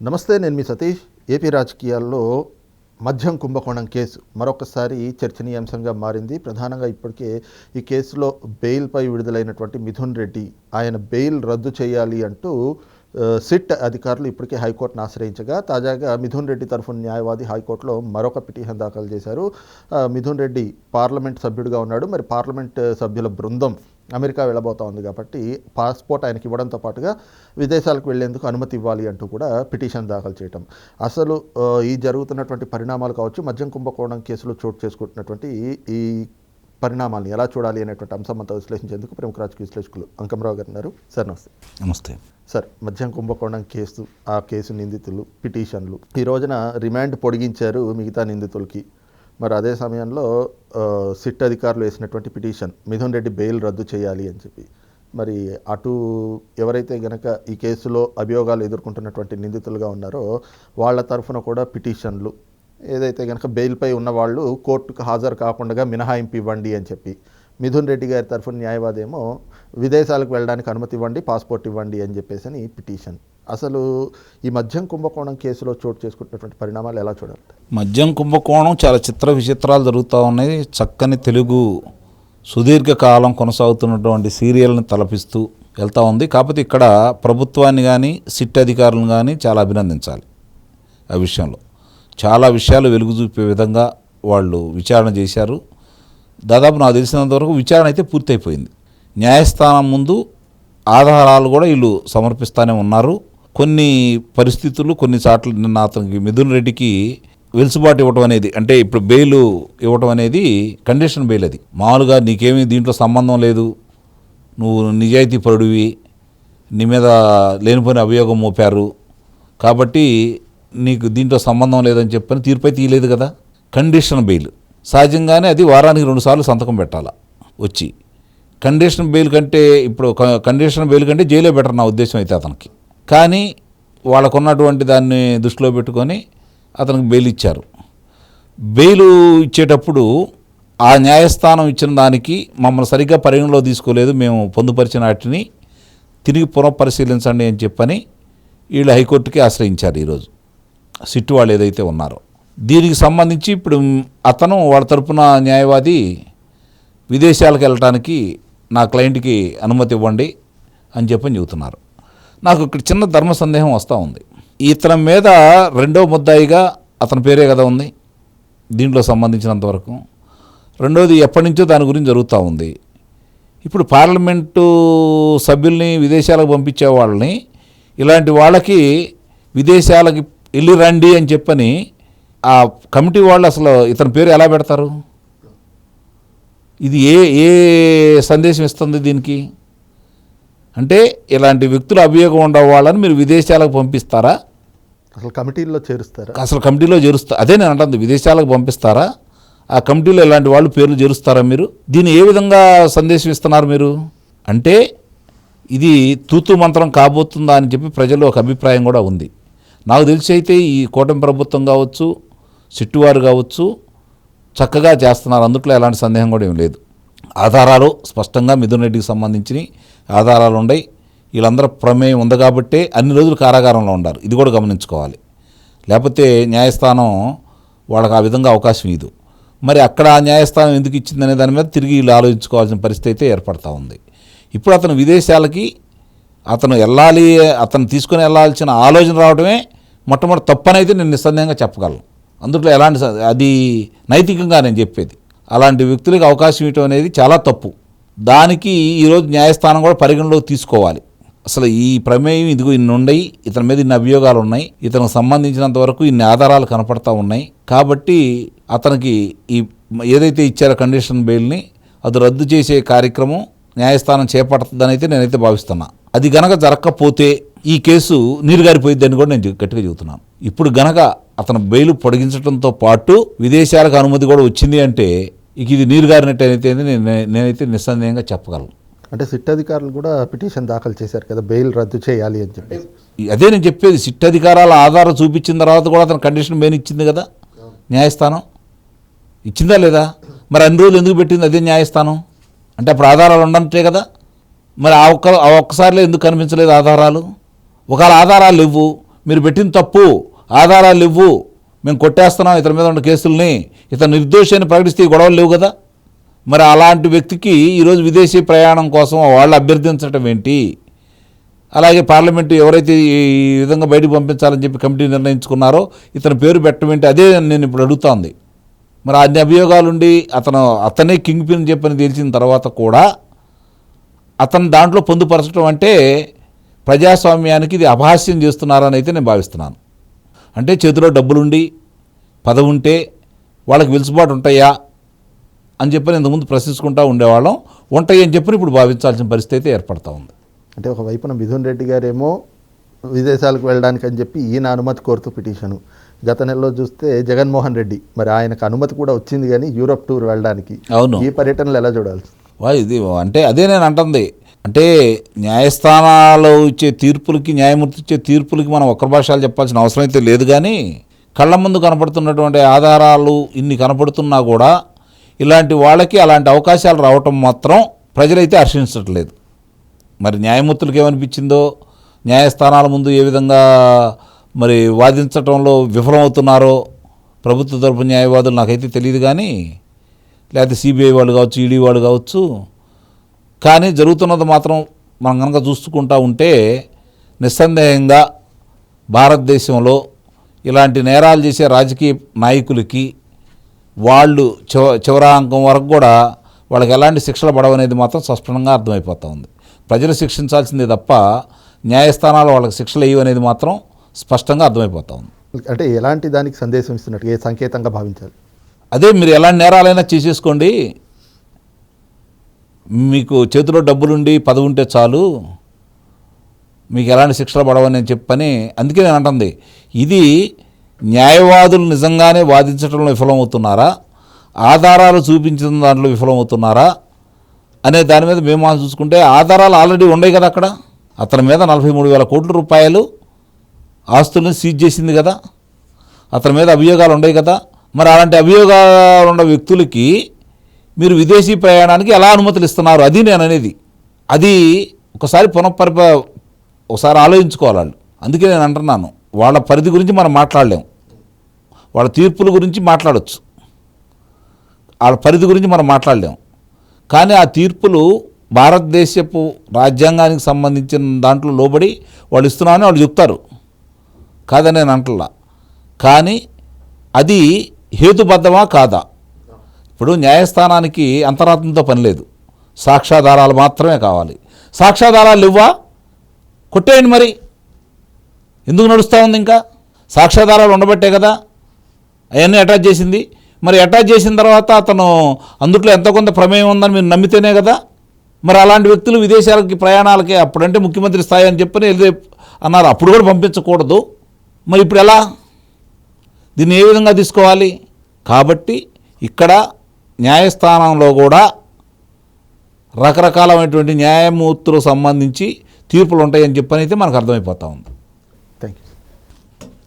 నమస్తే, నేను మీ సతీష్. ఏపీ రాజకీయాల్లో మద్యం కుంభకోణం కేసు మరొకసారి చర్చనీయాంశంగా మారింది. ప్రధానంగా ఇప్పటికే ఈ కేసులో బెయిల్పై విడుదలైనటువంటి మిథున్ రెడ్డి ఆయన బెయిల్ రద్దు చేయాలి అంటూ సిట్ అధికారులు ఇప్పటికే హైకోర్టును ఆశ్రయించగా తాజాగా మిథున్ రెడ్డి తరఫున న్యాయవాది హైకోర్టులో మరొక పిటిషన్ దాఖలు చేశారు. మిథున్ రెడ్డి పార్లమెంట్ సభ్యుడిగా ఉన్నాడు. మరి పార్లమెంట్ సభ్యుల బృందం అమెరికా వెళ్ళబోతా ఉంది కాబట్టి పాస్పోర్ట్ ఆయనకి ఇవ్వడంతో పాటుగా విదేశాలకు వెళ్లేందుకు అనుమతి ఇవ్వాలి అంటూ కూడా పిటిషన్ దాఖలు చేయటం. అసలు ఈ జరుగుతున్నటువంటి పరిణామాలు కావచ్చు, మద్యం కుంభకోణం కేసులో చోటు చేసుకుంటున్నటువంటి ఈ పరిణామాలను ఎలా చూడాలి అనేటువంటి అంశం అంతా విశ్లేషించేందుకు ప్రముఖ రాజకీయ విశ్లేషకులు అంకమరావు గారు ఉన్నారు. సార్ నమస్తే. నమస్తే సార్, మద్యం కుంభకోణం కేసు, ఆ కేసు నిందితులు, పిటిషన్లు ఈ రోజున రిమాండ్ పొడిగించారు మిగతా నిందితులకి. మరి అదే సమయంలో సిట్ అధికారులు వేసినటువంటి పిటిషన్ మిథున్ రెడ్డి బెయిల్ రద్దు చేయాలి అని చెప్పి, మరి అటు ఎవరైతే గనక ఈ కేసులో అభియోగాలు ఎదుర్కొంటున్నటువంటి నిందితులుగా ఉన్నారో వాళ్ళ తరఫున కూడా పిటిషన్లు, ఏదైతే కనుక బెయిల్పై ఉన్న వాళ్ళు కోర్టుకు హాజరు కాకుండా మినహాయింపు ఇవ్వండి అని చెప్పి, మిథున్ రెడ్డి గారి తరఫున న్యాయవాది ఏమో విదేశాలకు వెళ్ళడానికి అనుమతి ఇవ్వండి, పాస్పోర్ట్ ఇవ్వండి అని చెప్పేసి అని పిటిషన్. అసలు ఈ మద్యం కుంభకోణం కేసులో చోటు చేసుకుంటున్నటువంటి పరిణామాలు ఎలా చూడాలి? మద్యం కుంభకోణం చాలా విచిత్రాలు జరుగుతూ ఉన్నాయి. చక్కని తెలుగు సుదీర్ఘకాలం కొనసాగుతున్నటువంటి సీరియల్ని తలపిస్తూ వెళ్తూ ఉంది. కాకపోతే ఇక్కడ ప్రభుత్వాన్ని కానీ సిట్ అధికారులను కానీ చాలా అభినందించాలి. ఆ విషయంలో చాలా విషయాలు వెలుగు చూపే విధంగా వాళ్ళు విచారణ చేశారు. దాదాపు నాకు తెలిసినంత వరకు విచారణ అయితే పూర్తయిపోయింది. న్యాయస్థానం ముందు ఆధారాలు కూడా వీళ్ళు సమర్పిస్తూనే ఉన్నారు. కొన్ని పరిస్థితులు కొన్ని చోట్ల నిన్న అతనికి మిథున్ రెడ్డికి వెలుసుబాటు ఇవ్వటం అనేది, అంటే ఇప్పుడు బెయిల్ ఇవ్వటం అనేది కండిషన్ బెయిల్. అది మామూలుగా నీకేమీ దీంట్లో సంబంధం లేదు, నువ్వు నిజాయితీ పరుడివి, నీ మీద లేనిపోయిన అభియోగం మోపారు కాబట్టి నీకు దీంట్లో సంబంధం లేదని చెప్పని తీర్పు అయితే తీయలేదు కదా. కండిషన్ బెయిల్ సహజంగానే అది వారానికి 2 సార్లు సంతకం పెట్టాలా వచ్చి. కండిషన్ బెయిల్ కంటే ఇప్పుడు కండిషన్ బెయిల్ కంటే జైల్లో బెటర్ నా ఉద్దేశం అయితే అతనికి. కానీ వాళ్ళకున్నటువంటి దాన్ని దృష్టిలో పెట్టుకొని అతనికి బెయిల్ ఇచ్చారు. బెయిల్ ఇచ్చేటప్పుడు ఆ న్యాయస్థానం ఇచ్చిన దానికి మమ్మల్ని సరిగ్గా పరిగణలో తీసుకోలేదు, మేము పొందుపరిచిన వాటిని తిరిగి పునఃపరిశీలించండి అని చెప్పని వీళ్ళు హైకోర్టుకి ఆశ్రయించారు ఈరోజు సిట్టు వాళ్ళు ఏదైతే ఉన్నారో. దీనికి సంబంధించి ఇప్పుడు అతను వాళ్ళ తరపున న్యాయవాది విదేశాలకు వెళ్ళటానికి నా క్లయింట్కి అనుమతి ఇవ్వండి అని చెప్పని చెబుతున్నారు. నాకు ఇక్కడ చిన్న ధర్మ సందేహం వస్తూ ఉంది. ఇతని మీద రెండో ముద్దాయిగా అతని పేరే కదా ఉంది దీంట్లో సంబంధించినంతవరకు. రెండోది ఎప్పటి నుంచో దాని గురించి జరుగుతూ ఉంది. ఇప్పుడు పార్లమెంటు సభ్యుల్ని విదేశాలకు పంపించే వాళ్ళని, ఇలాంటి వాళ్ళకి విదేశాలకి వెళ్ళి రండి అని చెప్పని ఆ కమిటీ వాళ్ళు అసలు ఇతని పేరు ఎలా పెడతారు? ఇది ఏ సందేశం ఇస్తుంది దీనికి? అంటే ఇలాంటి వ్యక్తులు అభియోగం ఉండే వాళ్ళని మీరు విదేశాలకు పంపిస్తారా? అసలు కమిటీలో చేరుస్తారా? అసలు కమిటీలో చేరుస్తారు. అదే నేను అంటుంది, విదేశాలకు పంపిస్తారా? ఆ కమిటీలో ఇలాంటి వాళ్ళు పేర్లు చేరుస్తారా మీరు? దీన్ని ఏ విధంగా సందేశం ఇస్తున్నారు మీరు? అంటే ఇది తూతు మంత్రం కాబోతుందా అని చెప్పి ప్రజల్లో ఒక అభిప్రాయం కూడా ఉంది. నాకు తెలిసి అయితే ఈ కూటమి ప్రభుత్వం కావచ్చు, సిట్టువారు కావచ్చు చక్కగా చేస్తున్నారు, అందుట్లో ఎలాంటి సందేహం కూడా ఏం లేదు. ఆధారాలు స్పష్టంగా మిథున్ రెడ్డికి సంబంధించిన ఆధారాలు ఉన్నాయి. వీళ్ళందరూ ప్రమేయం ఉంది కాబట్టే అన్ని రోజులు కారాగారంలో ఉండారు. ఇది కూడా గమనించుకోవాలి. లేకపోతే న్యాయస్థానం వాళ్ళకి ఆ విధంగా అవకాశం ఇదు. మరి అక్కడ ఆ న్యాయస్థానం ఎందుకు ఇచ్చిందనే దాని మీద తిరిగి వీళ్ళు ఆలోచించుకోవాల్సిన పరిస్థితి అయితే ఏర్పడతా ఉంది. ఇప్పుడు అతను విదేశాలకి అతను వెళ్ళాలి, అతను తీసుకుని వెళ్ళాల్సిన ఆలోచన రావడమే మొట్టమొదటి తప్పనైతే నేను నిస్సందేహంగా చెప్పగలను. అందులో ఎలాంటి అది నైతికంగా నేను చెప్పేది, అలాంటి వ్యక్తులకు అవకాశం ఇవ్వడం అనేది చాలా తప్పు. దానికి ఈరోజు న్యాయస్థానం కూడా పరిగణలోకి తీసుకోవాలి. అసలు ఈ ప్రమేయం ఇదిగో ఇన్ని ఉన్నాయి, ఇతని మీద ఇన్ని అభియోగాలు ఉన్నాయి, ఇతనికి సంబంధించినంత వరకు ఇన్ని ఆధారాలు కనపడతా ఉన్నాయి కాబట్టి అతనికి ఈ ఏదైతే ఇచ్చారో కండిషన్ బెయిల్ని అది రద్దు చేసే కార్యక్రమం న్యాయస్థానం చేపడుతుందని అయితే నేనైతే భావిస్తున్నా. అది గనక జరగకపోతే ఈ కేసు నీరుగారిపోయిద్దని కూడా నేను గట్టిగా చెబుతున్నాను. ఇప్పుడు గనక అతను బెయిల్ పొడిగించడంతో పాటు విదేశాలకు అనుమతి కూడా వచ్చింది అంటే ఇక ఇది నీరుగారినట్టు అయితే నేనైతే నిస్సందేహంగా చెప్పగలను. అంటే సిట్ అధికారులు కూడా పిటిషన్ దాఖలు చేశారు కదా బెయిల్ రద్దు చేయాలి అని చెప్పి. అదే నేను చెప్పేది, సిట్ అధికారాల ఆధారం చూపించిన తర్వాత కూడా అతను కండిషన్ బెయిల్ ఇచ్చింది కదా న్యాయస్థానం. ఇచ్చిందా లేదా? మరి అన్ని రోజులు ఎందుకు పెట్టింది అదే న్యాయస్థానం? అంటే అప్పుడు ఆధారాలు ఉండటే కదా. మరి ఆ ఒక్కసారిలో ఎందుకు కనిపించలేదు ఆధారాలు? ఒకవేళ ఆధారాలు ఇవ్వు, మీరు పెట్టిన తప్పు, ఆధారాలు ఇవ్వు, మేము కొట్టేస్తున్నాం ఇతని మీద ఉన్న కేసుల్ని, ఇతను నిర్దోషి అని ప్రకటిస్తే గొడవలు లేవు కదా. మరి అలాంటి వ్యక్తికి ఈరోజు విదేశీ ప్రయాణం కోసం వాళ్ళు అభ్యర్థించడం ఏంటి? అలాగే పార్లమెంటు ఎవరైతే ఈ విధంగా బయటకు పంపించాలని చెప్పి కమిటీ నిర్ణయించుకున్నారో ఇతని పేరు పెట్టడం ఏంటి? అదే నేను ఇప్పుడు అడుగుతోంది. మరి అన్ని అభియోగాలుండి అతనే కింగ్ పిన్ చెప్పని తెలిసిన తర్వాత కూడా అతను దాంట్లో పొందుపరచడం అంటే ప్రజాస్వామ్యానికి ఇది అపహాస్యం చేస్తున్నారని అయితే నేను భావిస్తున్నాను. అంటే చేతిలో డబ్బులుండి పదవి ఉంటే వాళ్ళకి వెలుసుబాటు ఉంటాయా అని చెప్పని ఇంతకుముందు ప్రశ్నించుకుంటూ ఉండేవాళ్ళం. ఉంటాయి అని చెప్పని ఇప్పుడు భావించాల్సిన పరిస్థితి అయితే ఏర్పడతా ఉంది. అంటే ఒకవైపున మిథున్ రెడ్డి గారేమో విదేశాలకు వెళ్ళడానికి అని చెప్పి ఈయన అనుమతి కోరుతూ పిటిషను. గత నెలలో చూస్తే జగన్మోహన్ రెడ్డి మరి ఆయనకు అనుమతి కూడా వచ్చింది కానీ యూరోప్ టూర్ వెళ్ళడానికి. అవును, ఈ పర్యటనలు ఎలా చూడాలి? ఇది అంటే అదే నేను అంటుంది. అంటే న్యాయస్థానాలు ఇచ్చే తీర్పులకి, న్యాయమూర్తి ఇచ్చే తీర్పులకి మనం ఒక్కరి భాషలు చెప్పాల్సిన అవసరం అయితే లేదు. కానీ కళ్ళ ముందు కనపడుతున్నటువంటి ఆధారాలు ఇన్ని కనపడుతున్నా కూడా ఇలాంటి వాళ్ళకి అలాంటి అవకాశాలు రావటం మాత్రం ప్రజలైతే హర్షించట్లేదు. మరి న్యాయమూర్తులకు ఏమనిపించిందో, న్యాయస్థానాల ముందు ఏ విధంగా మరి వాదించటంలో విఫలమవుతున్నారో ప్రభుత్వ తరపు న్యాయవాదులు నాకైతే తెలియదు. కానీ లేకపోతే సిబిఐ వాళ్ళు కావచ్చు, ఈడీ వాళ్ళు కావచ్చు. కానీ జరుగుతున్నది మాత్రం మనం కనుక చూసుకుంటూ ఉంటే నిస్సందేహంగా భారతదేశంలో ఇలాంటి నేరాలు చేసే రాజకీయ నాయకులకి వాళ్ళు చివరాంకం వరకు కూడా వాళ్ళకి ఎలాంటి శిక్షలు పడవనేది మాత్రం స్పష్టంగా అర్థమైపోతూ ఉంది. ప్రజలు శిక్షించాల్సిందే తప్ప న్యాయస్థానాలు వాళ్ళకి శిక్షలు ఇవ్వనేది మాత్రం స్పష్టంగా అర్థమైపోతూ ఉంది. అంటే ఎలాంటి దానికి సందేశం ఇస్తున్నట్టు, ఏ సంకేతంగా భావించాలి? అదే, మీరు ఎలాంటి నేరాలైనా చేసేసుకోండి, మీకు చేతిలో డబ్బులుండి పదవి ఉంటే చాలు, మీకు ఎలాంటి శిక్షలు పడవని నేను చెప్పని. అందుకే నేను అంటుంది, ఇది న్యాయవాదులు నిజంగానే వాదించడంలో విఫలమవుతున్నారా, ఆధారాలు చూపించిన దాంట్లో విఫలమవుతున్నారా అనే దాని మీద మేము చూసుకుంటే ఆధారాలు ఆల్రెడీ ఉన్నాయి కదా. అక్కడ అతని మీద 43,000 కోట్ల రూపాయలు ఆస్తులను సీజ్ చేసింది కదా, అతని మీద అభియోగాలు ఉన్నాయి కదా. మరి అలాంటి అభియోగాలు ఉన్న వ్యక్తులకి మీరు విదేశీ ప్రయాణానికి ఎలా అనుమతులు ఇస్తున్నారు? అది నేను అనేది. అది ఒకసారి ఒకసారి ఆలోచించుకోవాలి వాళ్ళు. అందుకే నేను అంటున్నాను, వాళ్ళ పరిధి గురించి మనం మాట్లాడలేం, వాళ్ళ తీర్పుల గురించి మాట్లాడవచ్చు, వాళ్ళ పరిధి గురించి మనం మాట్లాడలేం. కానీ ఆ తీర్పులు భారతదేశపు రాజ్యాంగానికి సంబంధించిన దాంట్లో లోబడి వాళ్ళు ఇస్తున్నామని వాళ్ళు చెప్తారు, కాదని నేను అంటలా. కానీ అది హేతుబద్ధమా కాదా? ఇప్పుడు న్యాయస్థానానికి అంతరాత్మతో పని లేదు, సాక్ష్యాధారాలు మాత్రమే కావాలి. సాక్ష్యాధారాలు ఇవ్వా, కొట్టేయండి. మరి ఎందుకు నడుస్తూ ఉంది? ఇంకా సాక్ష్యాధారాలు ఉండబట్టే కదా అవన్నీ అటాచ్ చేసింది. మరి అటాచ్ చేసిన తర్వాత అతను అందుట్లో ఎంతో కొంత ప్రమేయం ఉందని మీరు నమ్మితేనే కదా. మరి అలాంటి వ్యక్తులు విదేశాలకి ప్రయాణాలకి అప్పుడంటే ముఖ్యమంత్రి స్థాయి అని చెప్పని అన్నారు, అప్పుడు కూడా పంపించకూడదు. మరి ఇప్పుడు ఎలా, దీన్ని ఏ విధంగా తీసుకోవాలి? కాబట్టి ఇక్కడ న్యాయస్థానంలో కూడా రకరకాలమైనటువంటి న్యాయమూర్తులకు సంబంధించి తీర్పులు ఉంటాయని చెప్పని అయితే మనకు అర్థమైపోతూ ఉంది.